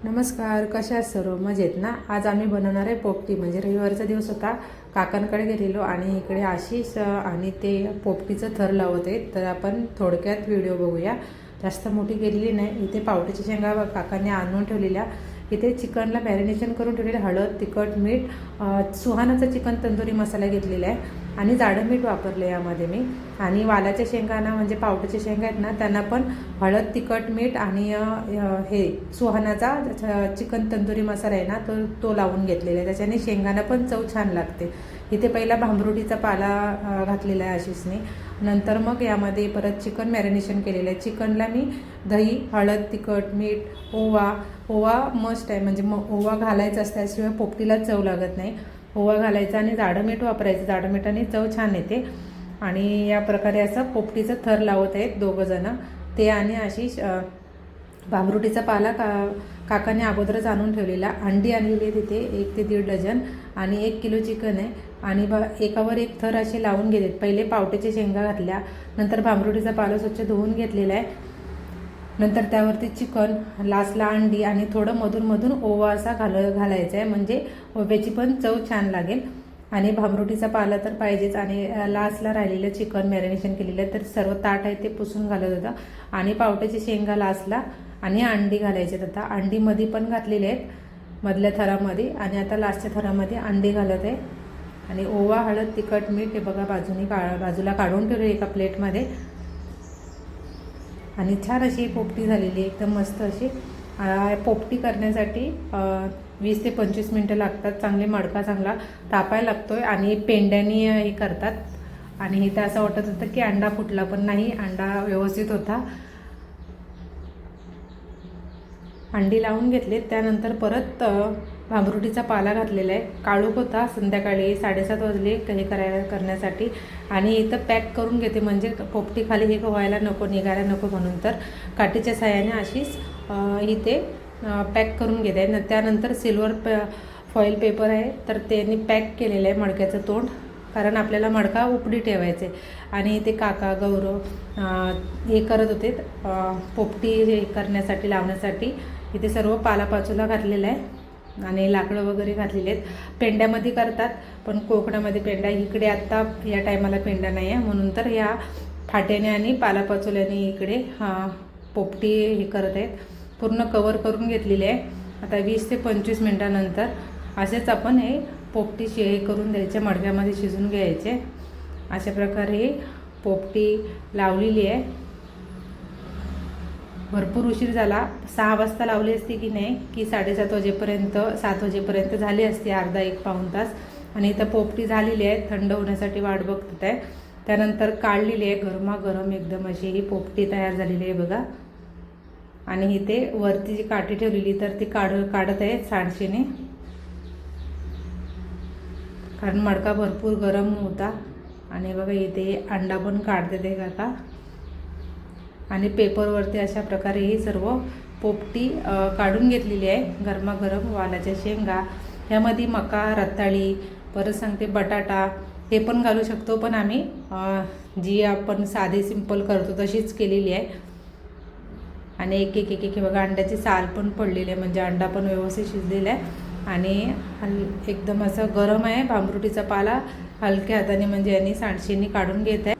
नमस्कार, कशा आहात सर्व? मजेत ना? आज आम्ही बनवणार आहे पोपटी. म्हणजे रविवारचा दिवस होता, काकांकडे गेलेलो आणि इकडे आशिष आणि ते पोपटीचं थर लावत आहेत. तर आपण थोडक्यात व्हिडिओ बघूया. जास्त मोठी गेलेली नाही. इथे पावट्याच्या शेंगा काकांनी आणून ठेवलेल्या. इथे चिकनला मॅरिनेशन करून ठेवलेलं, हळद, तिखट, मीठ, सुहानाचा चिकन तंदुरी मसाला घेतलेला आहे आणि जाडं मीठ वापरलं यामध्ये मी. आणि वालाच्या शेंगांना म्हणजे पावट्याच्या शेंगा आहेत ना, त्यांना पण हळद, तिखट, मीठ आणि हे सुहानाचा चिकन तंदुरी मसाला आहे ना, तो लावून घेतलेला आहे. त्याच्याने शेंगांना पण चव छान लागते. इथे पहिला भांबरुटीचा पाला घातलेला आहे आशिषने. नंतर मग यामध्ये परत चिकन मॅरिनेशन केलेलं आहे. चिकनला मी दही, हळद, तिखट, मीठ, ओवा मस्ट आहे. म्हणजे ओवा घालायचा असतं, त्याशिवाय पोपटीला चव लागत नाही. ओवा घालायचा आणि जाडं मीठ वापरायचं. जाडं मिठाने चव छान येते. आणि या प्रकारे असं पोपटीचं थर लावत आहेत दोघंजणं, ते आणि आशिष. भांबरुटीचा पाला काकाने अगोदरच आणून ठेवलेला. अंडी आणलेली तिथे 1 ते 1.5 डझन आणि 1 किलो चिकन आहे. आणि एकावर एक थर असे लावून घेतात. पहिले पावट्याच्या शेंगा घातल्या, नंतर भांबरुटीचा पाला स्वच्छ धुवून घेतलेला आहे. नंतर त्यावरती चिकन, लास्टला अंडी आणि थोडं मधून ओवा असा घालायचा आहे. म्हणजे ओव्याची पण चव छान लागेल. आणि भांबरुटीचा पाला तर पाहिजेच. आणि लास्टला राहिलेलं चिकन मॅरिनेशन केलेलं आहे, तर सर्व ताट आहे ते पुसून घालत होता. आणि पावट्याची शेंगा लास्टला आणि अंडी घालायचे. आता अंडीमध्ये पण घातलेले आहेत मधल्या थरामध्ये, आणि आता लास्टच्या थरामध्ये अंडी घालत आहे. आणि ओवा, हळद, तिखट, मीठ हे बघा बाजूला काढून ठेवले एका प्लेटमध्ये. आणि छान अशी पोपटी झालेली, एकदम मस्त अशी. पोपटी करण्यासाठी 20 ते 25 मिनटं लागतात. चांगले मडका चांगला तापायला लागतोय आणि पेंड्याने हे करतात. आणि इथं असं वाटत होतं की अंडा फुटला, पण नाही, अंडा व्यवस्थित होता. अंडी लावून घेतले. त्यानंतर परत भांबरुटीचा पाला घातलेला आहे. काळोख होता, संध्याकाळी 7:30 वाजले हे करण्यासाठी. आणि इथं पॅक करून घेते, म्हणजे पोपटी खाली हे व्हायला नको, निघायला नको म्हणून. तर काठीच्या साह्याने अशीच इथे पॅक करून घेते. त्यानंतर सिल्वर फॉईल पेपर आहे, तर त्यांनी पॅक केलेलं आहे मडक्याचं तोंड, कारण आपल्याला मडका उपडी ठेवायचे. आणि ते काका, गौरव हे करत होते पोपटी हे करण्यासाठी, लावण्यासाठी. इथे सर्व पालापाचोला घातलेला आहे आणि लाकडं वगैरे घातलेले आहेत. पेंड्यामध्ये करतात, पण कोकणामध्ये पेंड्या, इकडे आत्ता या टायमाला पेंड्या नाही आहे, म्हणून तर या फाट्याने आणि पालापाचोल्याने इकडे पोपटी हे करत आहेत. पूर्ण कवर करून घेतलेले आहे. आता 20 ते 25 मिनटानंतर असेच आपण हे पोपटी हे करून द्यायचे, मडक्यामध्ये शिजून घ्यायचे. अशा प्रकारे पोपटी लावलेली आहे. भरपूर उशीर झाला. 6 वाजता लावली असती की नाही, की 7:30 वाजेपर्यंत, 7 वाजेपर्यंत झाली असती, अर्धा 1 पाऊण तास. आणि इथं पोपटी झालेली आहे, थंड होण्यासाठी वाट बघत आहे. त्यानंतर काढलेली आहे, गरमागरम एकदम अशी ही पोपटी तयार झालेली आहे बघा. आणि इथे वरती जी काठी ठेवलेली, तर ती काढत आहे सांडशीने, कारण मडका भरपूर गरम होता. आणि बघा इथे अंडा पण काढते ते काका. आणि पेपरवरती अशा प्रकारे ही सर्व पोपटी काढून घेतलेली आहे. गरमागरम वालाच्या शेंगा, ह्यामध्ये मका, रताळी, परत सांगते बटाटा हे पण घालू शकतो, पण आम्ही जी आपण साधी सिंपल करतो तशीच केलेली आहे. आणि एक बघा अंड्याची साल पण पडलेली आहे, म्हणजे अंडा पण व्यवस्थित शिजलेला आहे. आणि एकदम असं गरम आहे. भांबरुटीचा पाला हलक्या हाताने, म्हणजे यांनी सांडशीने काढून घेत आहे.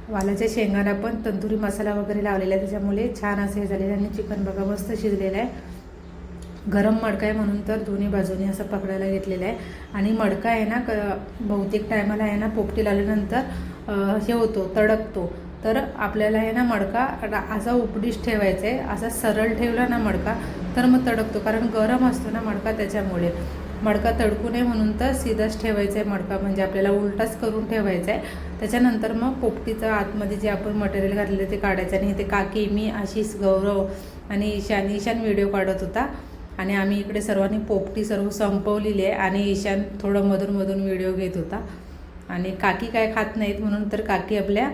वालाच्या शेंगांना पण तंदुरी मसाला वगैरे लावलेला आहे, त्याच्यामुळे छान असे झालेलं. आणि चिकन बघा मस्त शिजलेलं आहे. गरम मडका आहे म्हणून तर दोन्ही बाजूने असं पकडायला घेतलेलं आहे. आणि मडका आहे ना, बहुतेक टायमाला आहे ना, पोपटी लावल्यानंतर हे होतो, तडकतो. तर आपल्याला आहे ना मडका असा उपडीश ठेवायचा आहे. असा सरळ ठेवला ना मडका तर मग तडकतो, कारण गरम असतो ना मडका, त्याच्यामुळे. मडका तडकू नये म्हणून तर सीधाच ठेवायचा आहे मडका, म्हणजे आपल्याला उलटाच करून ठेवायचा आहे. त्याच्यानंतर मग पोपटीचं आतमध्ये जे आपण मटेरियल घातलेलं ते काढायचं. आणि ते काकी, मी, आशिष, गौरव आणि ईशान व्हिडिओ काढत होता. आणि आम्ही इकडे सर्वांनी पोपटी सर्व संपवलेली आहे. आणि ईशान थोडं मधून व्हिडिओ घेत होता. आणि काकी काय खात नाहीत, म्हणून तर काकी आपल्या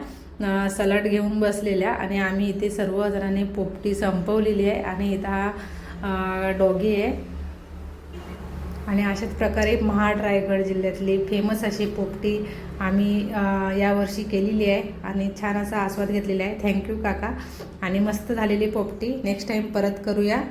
सलाड घेऊन बसलेल्या. आणि आम्ही इथे सर्वजणांनी पोपटी संपवलेली आहे. आणि इथं हा डॉगी आहे, आणि अशाच प्रकारे महाड रायगड जिल्ह्यातली फेमस अशी पोपटी आम्ही यावर्षी केलेली आहे आणि छान असा आस्वाद घेतलेला आहे. थँक्यू काका. आणि मस्त झालेली पोपटी. नेक्स्ट टाईम परत करूया.